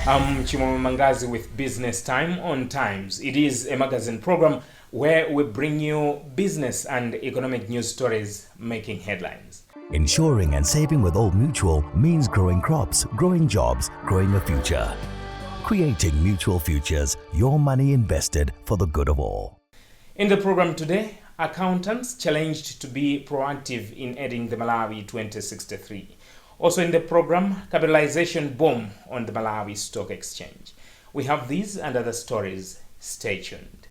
I'm Chimwemwe Mangazi with Business Time on Times. It is a magazine program where we bring you business and economic news stories making headlines. Insuring and saving with Old Mutual means growing crops, growing jobs, growing a future. Creating mutual futures, your money invested for the good of all. In the program today, accountants challenged to be proactive in aiding the Malawi 2063. Also in the program, capitalization boom on the Malawi Stock Exchange. We have these and other stories. Stay tuned.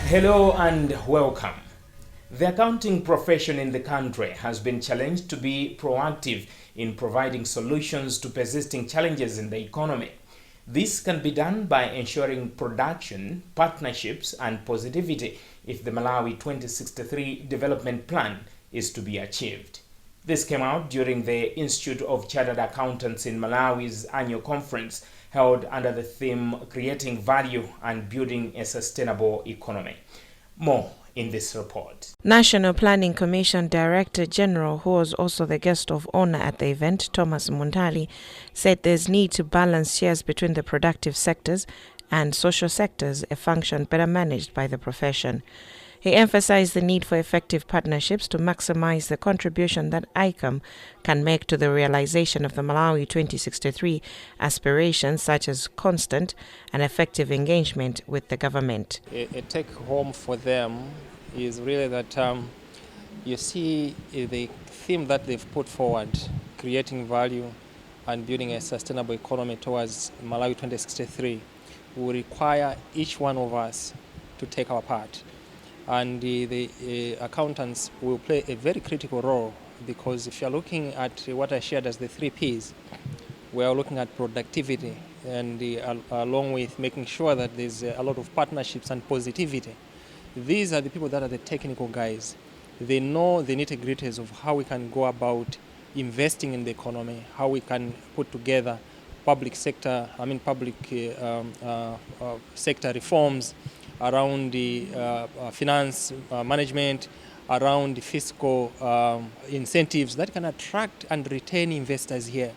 Hello and welcome. The accounting profession in the country has been challenged to be proactive in providing solutions to persisting challenges in the economy. This can be done by ensuring production, partnerships, and positivity if the Malawi 2063 development plan is to be achieved. This came out during the Institute of Chartered Accountants in Malawi's annual conference held under the theme Creating Value and Building a Sustainable Economy. More in this report. National Planning Commission Director General, who was also the guest of honor at the event, Thomas Muntali, said there's need to balance shares between the productive sectors and social sectors, a function better managed by the profession. He emphasized the need for effective partnerships to maximize the contribution that ICOM can make to the realization of the Malawi 2063 aspirations, such as constant and effective engagement with the government. A take-home for them is really that you see the theme that they've put forward, creating value and building a sustainable economy towards Malawi 2063, will require each one of us to take our part. And the accountants will play a very critical role, because if you're looking at what I shared as the 3 Ps, we are looking at productivity and along with making sure that there's a lot of partnerships and positivity. These are the people that are the technical guys. They know the nitty-gritties of how we can go about investing in the economy, how we can put together public sector reforms around the finance management, around the fiscal incentives that can attract and retain investors here.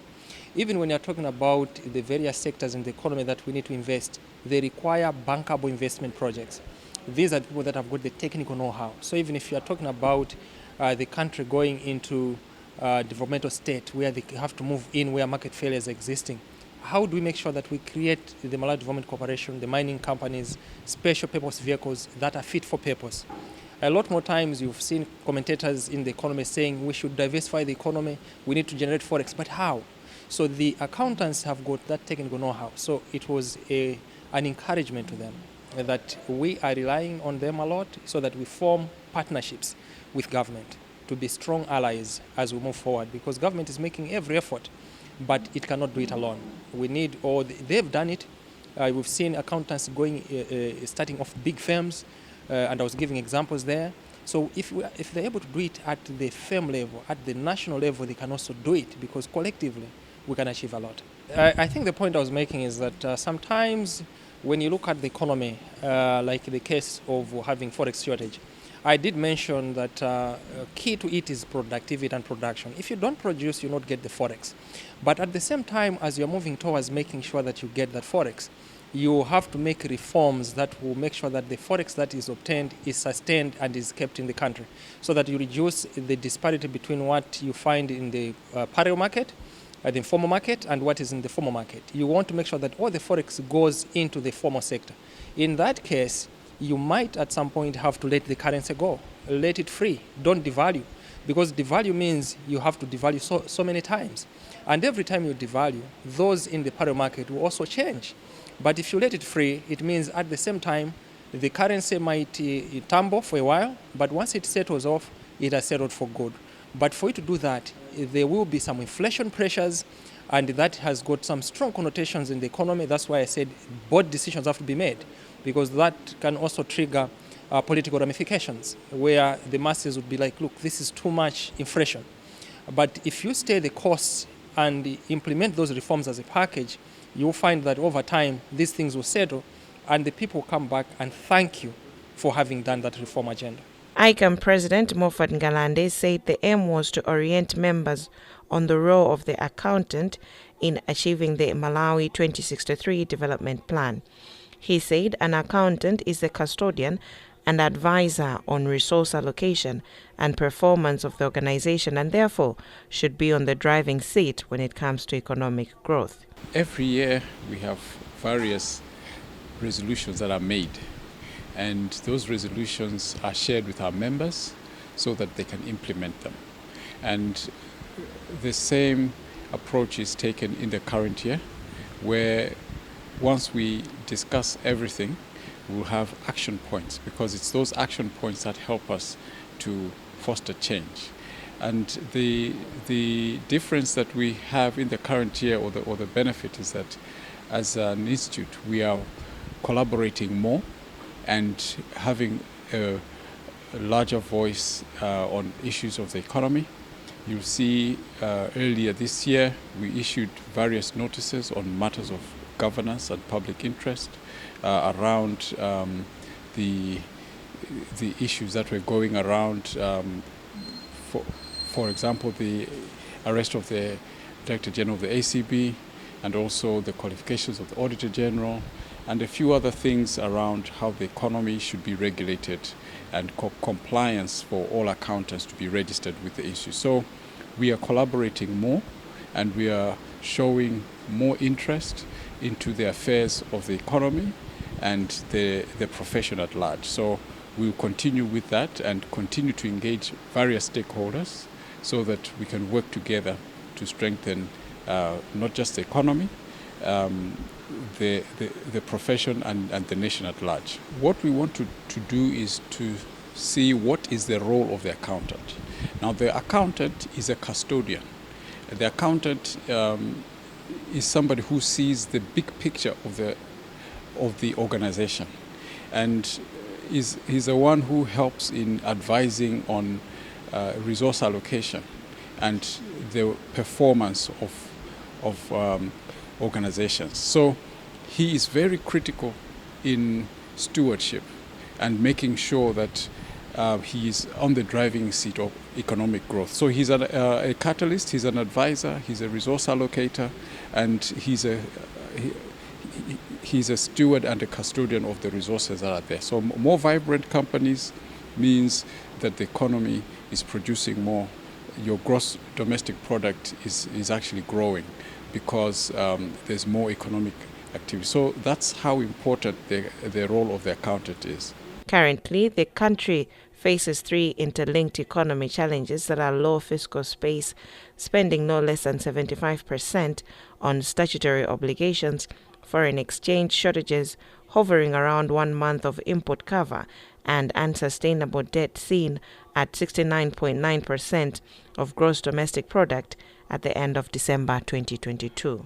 Even when you're talking about the various sectors in the economy that we need to invest, they require bankable investment projects. These are the people that have got the technical know-how. So even if you're talking about the country going into developmental state where they have to move in where market failures are existing, how do we make sure that we create the Malawi Development Corporation, the mining companies, special purpose vehicles that are fit for purpose? A lot more times you've seen commentators in the economy saying we should diversify the economy, we need to generate forex, but how? So the accountants have got that technical know-how. So it was an encouragement to them that we are relying on them a lot so that we form partnerships with government to be strong allies as we move forward, because government is making every effort, but it cannot do it alone. We need, or they've done it. We've seen accountants starting off big firms, and I was giving examples there. So if they're able to do it at the firm level, at the national level, they can also do it, because collectively we can achieve a lot. I think the point I was making is that sometimes when you look at the economy, like the case of having forex shortage, I did mention that key to it is productivity and production. If you don't produce, you not get the forex. But at the same time, as you're moving towards making sure that you get that forex, you have to make reforms that will make sure that the forex that is obtained is sustained and is kept in the country, so that you reduce the disparity between what you find in the parallel market, the informal market, and what is in the formal market. You want to make sure that all the forex goes into the formal sector. In that case, you might at some point have to let the currency go, let it free, don't devalue, because devalue means you have to devalue so many times. And every time you devalue, those in the parallel market will also change. But if you let it free, it means at the same time, the currency might tumble for a while, but once it settles off, it has settled for good. But for you to do that, there will be some inflation pressures, and that has got some strong connotations in the economy. That's why I said board decisions have to be made, because that can also trigger political ramifications, where the masses would be like, look, this is too much inflation. But if you stay the costs and implement those reforms as a package, you'll find that over time these things will settle and the people will come back and thank you for having done that reform agenda. ICAM President Moffat Ngalande said the aim was to orient members on the role of the accountant in achieving the Malawi 2063 development plan. He said an accountant is the custodian and advisor on resource allocation and performance of the organization, and therefore should be on the driving seat when it comes to economic growth. Every year we have various resolutions that are made, and those resolutions are shared with our members so that they can implement them. And the same approach is taken in the current year, where once we discuss everything, we'll have action points, because it's those action points that help us to foster change. And the difference that we have in the current year, or the benefit, is that as an institute we are collaborating more and having a larger voice on issues of the economy. You'll see earlier this year we issued various notices on matters of governance and public interest around the issues that were going around. For example, the arrest of the Director General of the ACB, and also the qualifications of the Auditor General, and a few other things around how the economy should be regulated, and compliance for all accountants to be registered with the issue. So we are collaborating more, and we are showing more interest into the affairs of the economy and the profession at large. So we will continue with that and continue to engage various stakeholders so that we can work together to strengthen not just the economy, the profession and the nation at large. What we want to do is to see what is the role of the accountant. Now, the accountant is a custodian. The accountant is somebody who sees the big picture of the organization, and he's the one who helps in advising on resource allocation and the performance of organizations. So he is very critical in stewardship and making sure that he is on the driving seat of economic growth. So he's a catalyst, he's an advisor, he's a resource allocator, and he's a steward and a custodian of the resources that are there. So more vibrant companies means that the economy is producing more. Your gross domestic product is actually growing because there's more economic activity. So that's how important the role of the accountant is. Currently, the country faces three interlinked economy challenges that are low fiscal space, spending no less than 75% on statutory obligations, foreign exchange shortages hovering around 1 month of import cover, and unsustainable debt seen at 69.9% of gross domestic product at the end of December 2022.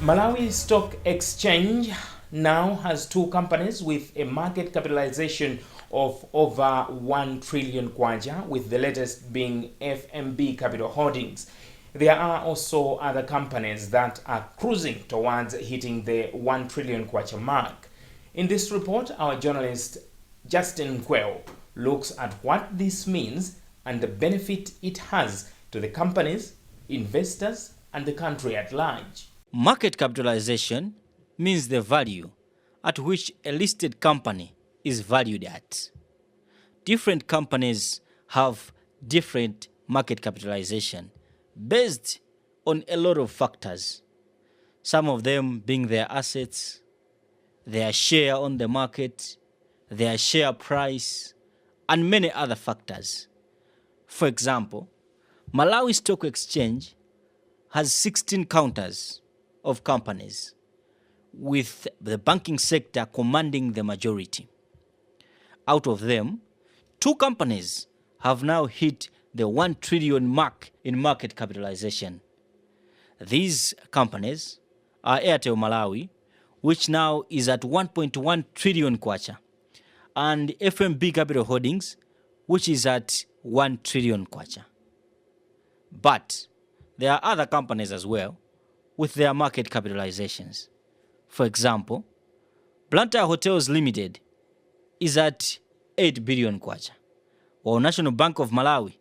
Malawi Stock Exchange now has 2 companies with a market capitalization of over 1 trillion kwacha, with the latest being FMB Capital Holdings. There are also other companies that are cruising towards hitting the 1 trillion kwacha mark. In this report, our journalist Justin Quell looks at what this means and the benefit it has to the companies, investors, and the country at large. Market capitalization means the value at which a listed company is valued at. Different companies have different market capitalization based on a lot of factors, some of them being their assets, their share on the market, their share price, and many other factors. For example, Malawi Stock Exchange has 16 counters of companies, with the banking sector commanding the majority. Out of them, 2 companies have now hit the 1 trillion mark in market capitalization. These companies are Airtel Malawi, which now is at 1.1 trillion kwacha, and FMB Capital Holdings, which is at 1 trillion kwacha. But there are other companies as well with their market capitalizations. For example, Blantyre Hotels Limited is at 8 billion kwacha, while National Bank of Malawi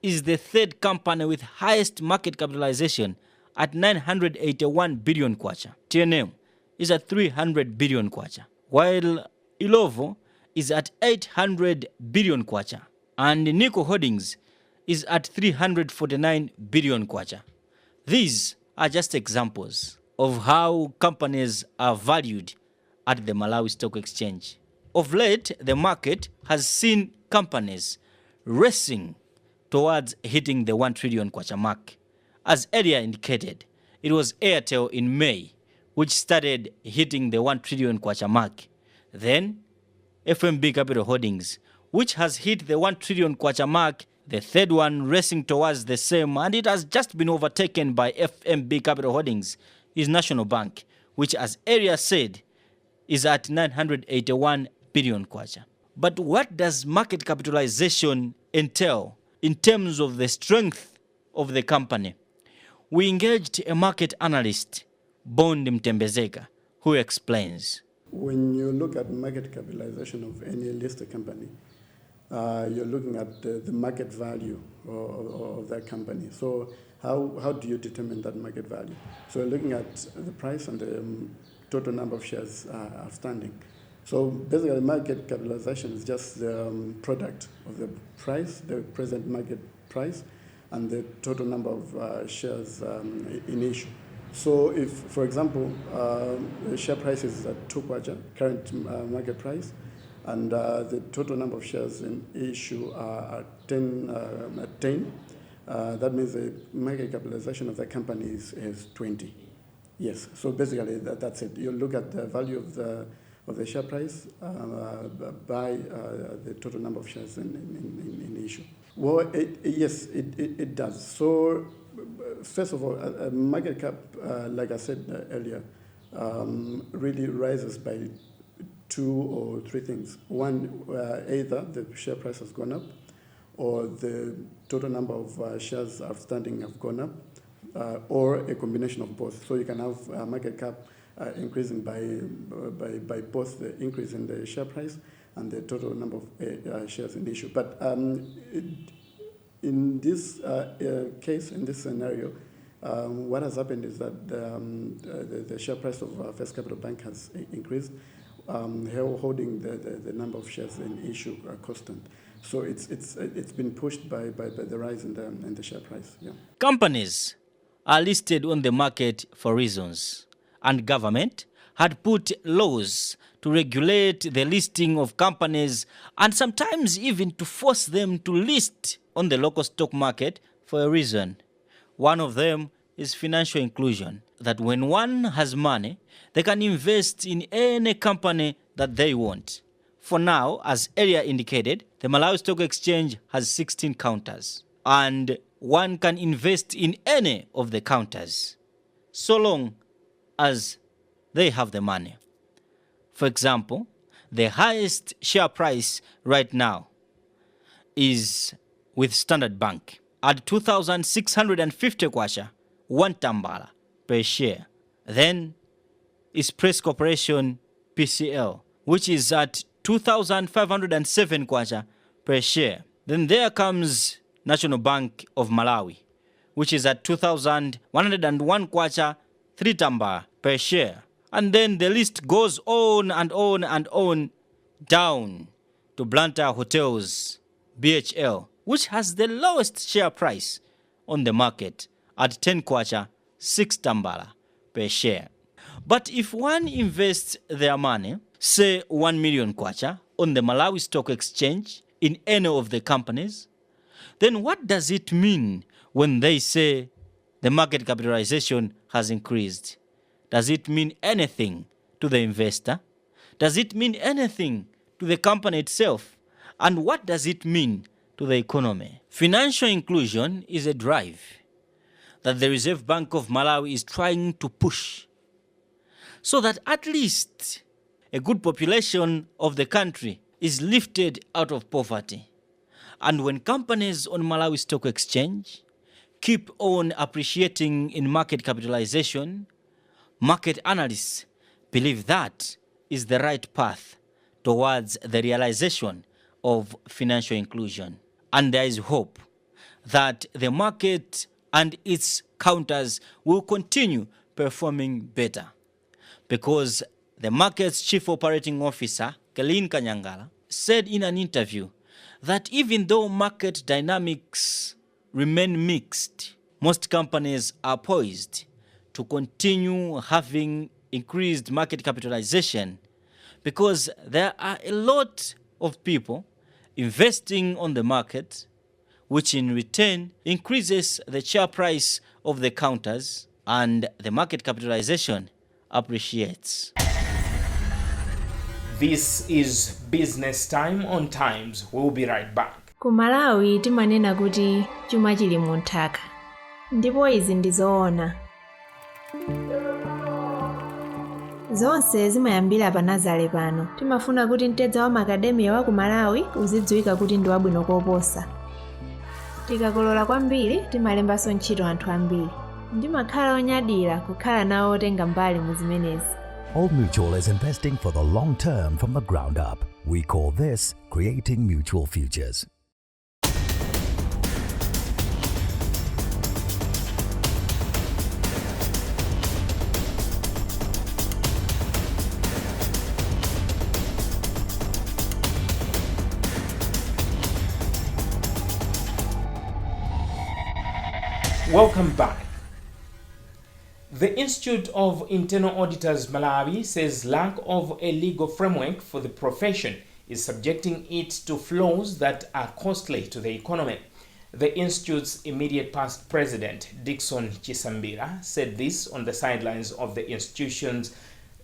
is the third company with highest market capitalization at 981 billion kwacha. TNM is at 300 billion kwacha, while Ilovo is at 800 billion kwacha, and Nico Holdings is at 349 billion kwacha. These are just examples of how companies are valued at the Malawi Stock Exchange. Of late, the market has seen companies racing towards hitting the 1 trillion kwacha mark. As earlier indicated, it was Airtel in May which started hitting the 1 trillion kwacha mark. Then, FMB Capital Holdings, which has hit the 1 trillion kwacha mark, the third one racing towards the same, and it has just been overtaken by FMB Capital Holdings, is National Bank, which, as earlier said, is at 981 billion kwacha. But what does market capitalization entail in terms of the strength of the company? We engaged a market analyst, Bond Mtembezeka, who explains. When you look at market capitalization of any listed company, you're looking at the market value of that company. So how do you determine that market value? So you're looking at the price and the total number of shares outstanding. So basically, market capitalization is just the product of the price, the present market price, and the total number of shares in issue. So if, for example, the share price is at 2 kwacha, current market price, and the total number of shares in issue are at 10, that means the market capitalization of the company is 20. Yes, so basically that's it. You look at the value of the share price by the total number of shares in issue. Well, yes, it does. So first of all, market cap, like I said earlier, really rises by 2 or 3 things. One, either the share price has gone up, or the total number of shares outstanding have gone up, or a combination of both. So you can have market cap increasing by both the increase in the share price and the total number of shares in issue. But in this case, in this scenario, what has happened is that the share price of First Capital Bank has increased, holding the number of shares in issue constant. So it's been pushed by the rise in the share price. Yeah. Companies are listed on the market for reasons, and government had put laws to regulate the listing of companies and sometimes even to force them to list on the local stock market for a reason. One of them is financial inclusion, that when one has money, they can invest in any company that they want. For now, as earlier indicated, the Malawi Stock Exchange has 16 counters, and one can invest in any of the counters, so long as they have the money. For example, the highest share price right now is with Standard Bank at 2,650 kwacha, 1 tambala per share. Then is Press Corporation PCL, which is at 2,507 kwacha per share. Then there comes National Bank of Malawi, which is at 2,101 kwacha, 3 tambala per share. And then the list goes on and on and on down to Blantyre Hotels, BHL, which has the lowest share price on the market at 10 kwacha, 6 tambala per share. But if one invests their money, say 1 million kwacha, on the Malawi Stock Exchange in any of the companies, then what does it mean when they say the market capitalization has increased? Does it mean anything to the investor? Does it mean anything to the company itself? And what does it mean to the economy? Financial inclusion is a drive that the Reserve Bank of Malawi is trying to push, so that at least a good population of the country is lifted out of poverty. And when companies on Malawi Stock Exchange keep on appreciating in market capitalization, market analysts believe that is the right path towards the realization of financial inclusion. And there is hope that the market and its counters will continue performing better, because the market's chief operating officer, Kelin Kanyangala, said in an interview that even though market dynamics remain mixed, most companies are poised to continue having increased market capitalization because there are a lot of people investing on the market, which in return increases the share price of the counters and the market capitalization appreciates. This is Business Time on Times. We'll be right back. Ku Malawi timanena kuti chuma chili mu nthaka, ndipo izi ndi zoona. Zonse zimayambira pa Nazare pano. Timafuna kuti mtedza wa makademiya wa ku Malawi uzidziwika kuti ndi wabwino koposa. Tikakolola kwambiri timalembanso ntchito anthu ambiri. Ndimakhala onyadira kukhala nawo otenga mbali mu zimenezi. Old Mutual is investing for the long term from the ground up. We call this creating mutual futures. Welcome back. The Institute of Internal Auditors Malawi says lack of a legal framework for the profession is subjecting it to flaws that are costly to the economy. The Institute's immediate past president, Dickson Chisambira, said this on the sidelines of the institution's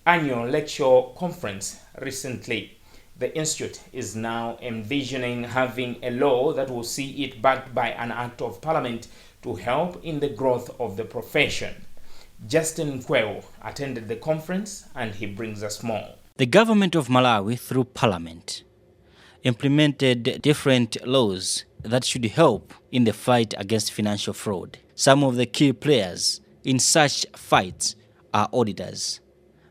annual lecture conference recently. The Institute is now envisioning having a law that will see it backed by an act of parliament to help in the growth of the profession. Justin Kweo attended the conference and he brings us more. The government of Malawi, through parliament, implemented different laws that should help in the fight against financial fraud. Some of the key players in such fights are auditors.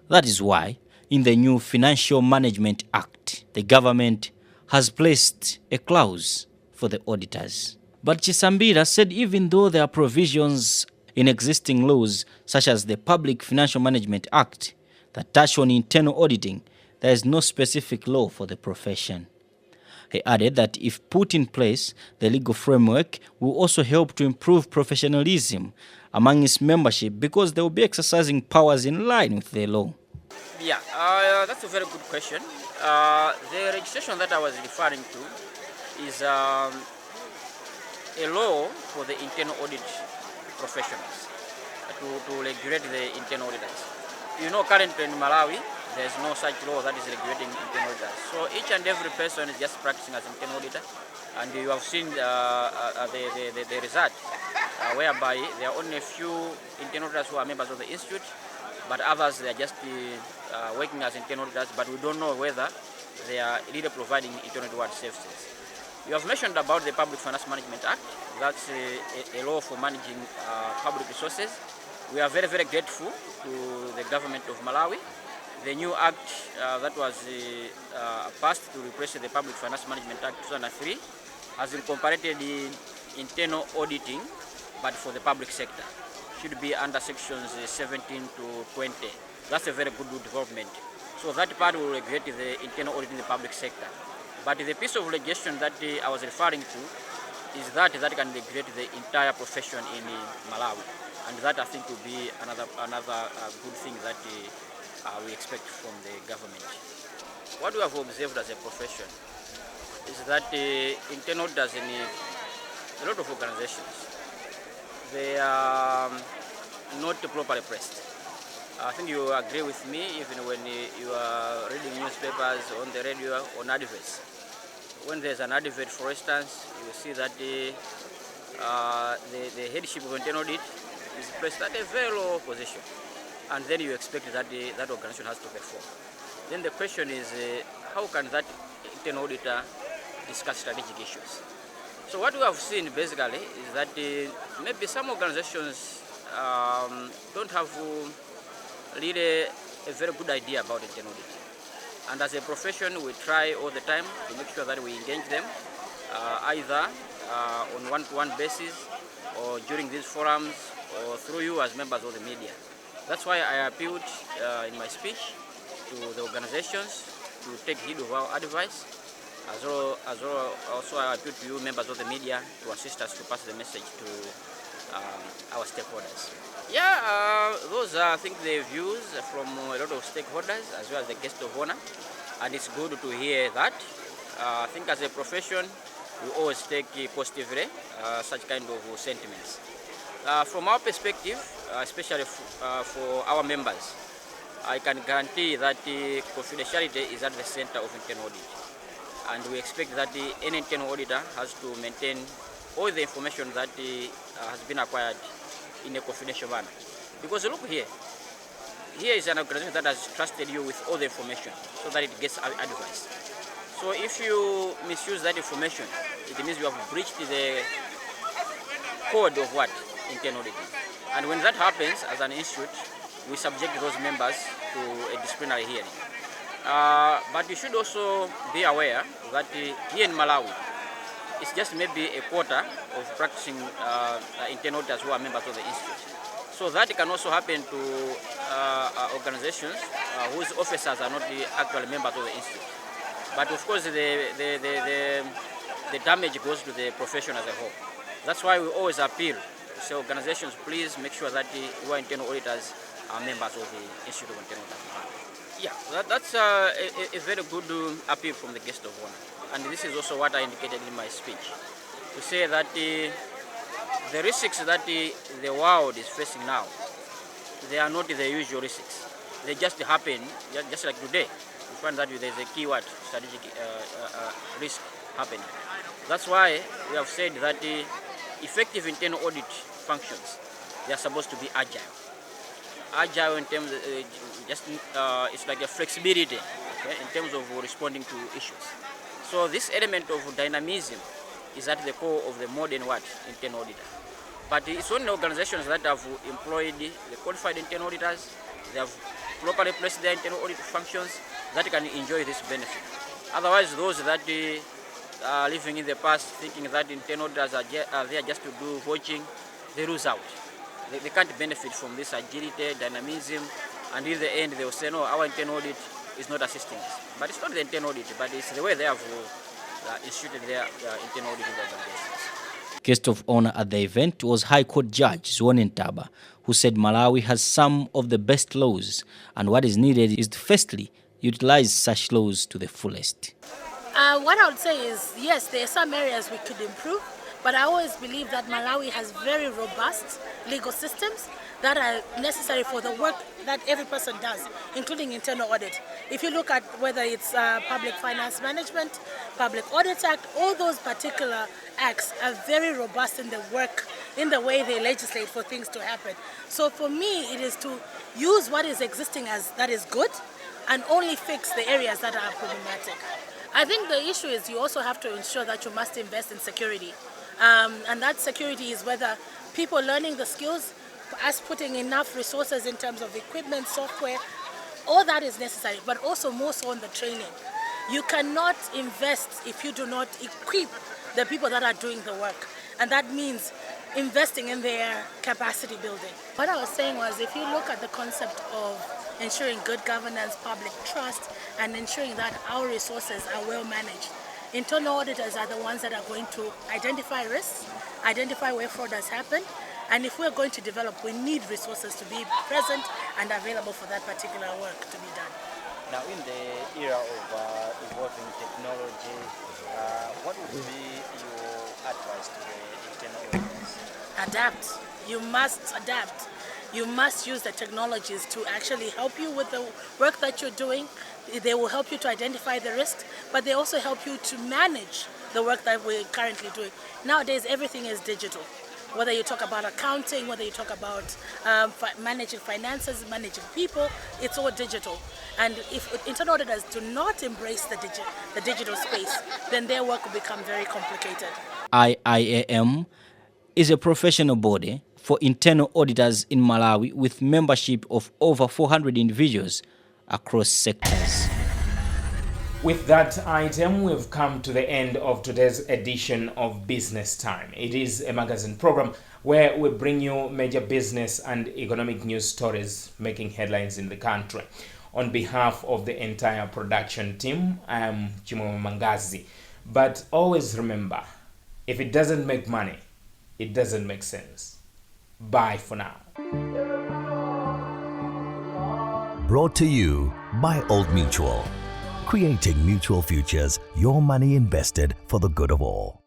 That is why, in the new Financial Management Act, the government has placed a clause for the auditors. But Chisambira said even though there are provisions in existing laws, such as the Public Financial Management Act, that touch on internal auditing, there is no specific law for the profession. He added that if put in place, the legal framework will also help to improve professionalism among its membership because they will be exercising powers in line with the law. Yeah, that's a very good question. The registration that I was referring to is a law for the internal audit professionals to regulate the internal auditors. You know, currently in Malawi, there's no such law that is regulating internal auditors. So each and every person is just practicing as internal auditor, and you have seen the result, whereby there are only a few internal auditors who are members of the institute, but others they are just working as internal auditors, but we don't know whether they are really providing internal audit services. You have mentioned about the Public Finance Management Act. That's a law for managing public resources. We are very, very grateful to the government of Malawi. The new act that was passed to replace the Public Finance Management Act 2003 has incorporated the internal auditing, but for the public sector. Should be under sections 17 to 20. That's a very good development. So that part will regulate the internal audit in the public sector. But the piece of legislation that I was referring to is that can regulate the entire profession in Malawi. And that I think will be another good thing that we expect from the government. What we have observed as a profession is that internal auditors in a lot of organizations, they are not properly pressed. I think you agree with me even when you are reading newspapers, on the radio, on adverts. When there's an advert, for instance, you will see that the headship of internal audit is placed at a very low position, and then you expect that that organization has to perform. Then the question is, how can that internal auditor discuss strategic issues? So what we have seen basically is that maybe some organizations don't have really a very good idea about internal audit. And as a profession, we try all the time to make sure that we engage them, either on one-to-one basis or during these forums or through you as members of the media. That's why I appealed in my speech to the organizations to take heed of our advice, as well also I appeal to you members of the media to assist us to pass the message to our stakeholders. Yeah, those are, I think, the views from a lot of stakeholders as well as the guest of honor, and it's good to hear that. I think as a profession, we always take positively such kind of sentiments. From our perspective, especially for our members, I can guarantee that confidentiality is at the center of internal audit. And we expect that any internal auditor has to maintain all the information that has been acquired in a confidential manner. Because look here is an organization that has trusted you with all the information so that it gets advice. So if you misuse that information, it means you have breached the code of what? Internal auditing. And when that happens, as an institute, we subject those members to a disciplinary hearing. But you should also be aware that here in Malawi, it's just maybe a quarter of practicing internal auditors who are members of the institute. So that can also happen to organizations whose officers are not the actual members of the institute. But of course, the damage goes to the profession as a whole. That's why we always appeal to say organizations, please make sure that your internal auditors are members of the Institute of Internal Auditors. Yeah, that's a very good appeal from the guest of honor. And this is also what I indicated in my speech, to say that the risks that the world is facing now, they are not the usual risks. They just happen, just like today. You find that there's a keyword, strategic risk happening. That's why we have said that the effective internal audit functions, they are supposed to be agile. Agile in terms of, it's like a flexibility, okay, in terms of responding to issues. So this element of dynamism is at the core of the modern internal auditor. But it's only organizations that have employed the qualified internal auditors, they have properly placed their internal audit functions, that can enjoy this benefit. Otherwise, those that are living in the past thinking that internal auditors are there just to do watching, they lose out. They can't benefit from this agility, dynamism, and in the end they will say, no, our internal audit is not assisting us. But it's not the internal audit, but it's the way they have instituted their internal audit in the organizations. Guest of honor at the event was High Court Judge Zwone Ntaba, who said Malawi has some of the best laws, and what is needed is to firstly utilize such laws to the fullest. What I would say is, yes, there are some areas we could improve, but I always believe that Malawi has very robust legal systems that are necessary for the work that every person does, including internal audit. If you look at whether it's Public Finance Management, Public Audit Act, all those particular acts are very robust in the work, in the way they legislate for things to happen. So for me, it is to use what is existing as that is good and only fix the areas that are problematic. I think the issue is you also have to ensure that you must invest in security. And that security is whether people learning the skills, us putting enough resources in terms of equipment, software, all that is necessary, but also more so on the training. You cannot invest if you do not equip the people that are doing the work. And that means investing in their capacity building. What I was saying was, if you look at the concept of ensuring good governance, public trust, and ensuring that our resources are well managed, internal auditors are the ones that are going to identify risks, identify where fraud has happened, and if we're going to develop, we need resources to be present and available for that particular work to be done. Now, in the era of evolving technology, what would be your advice to the internal auditors? Adapt. You must adapt. You must use the technologies to actually help you with the work that you're doing. They will help you to identify the risks, but they also help you to manage the work that we're currently doing. Nowadays, everything is digital. Whether you talk about accounting, whether you talk about managing finances, managing people, it's all digital. And if internal auditors do not embrace the digital space, then their work will become very complicated. IIAM is a professional body for internal auditors in Malawi with membership of over 400 individuals across sectors. With that item, we've come to the end of today's edition of Business Time. It is a magazine program where we bring you major business and economic news stories making headlines in the country. On behalf of the entire production team, I am Chimwemwe Mangazi. But always remember, if it doesn't make money, it doesn't make sense. Bye for now. Brought to you by Old Mutual. Creating mutual futures, your money invested for the good of all.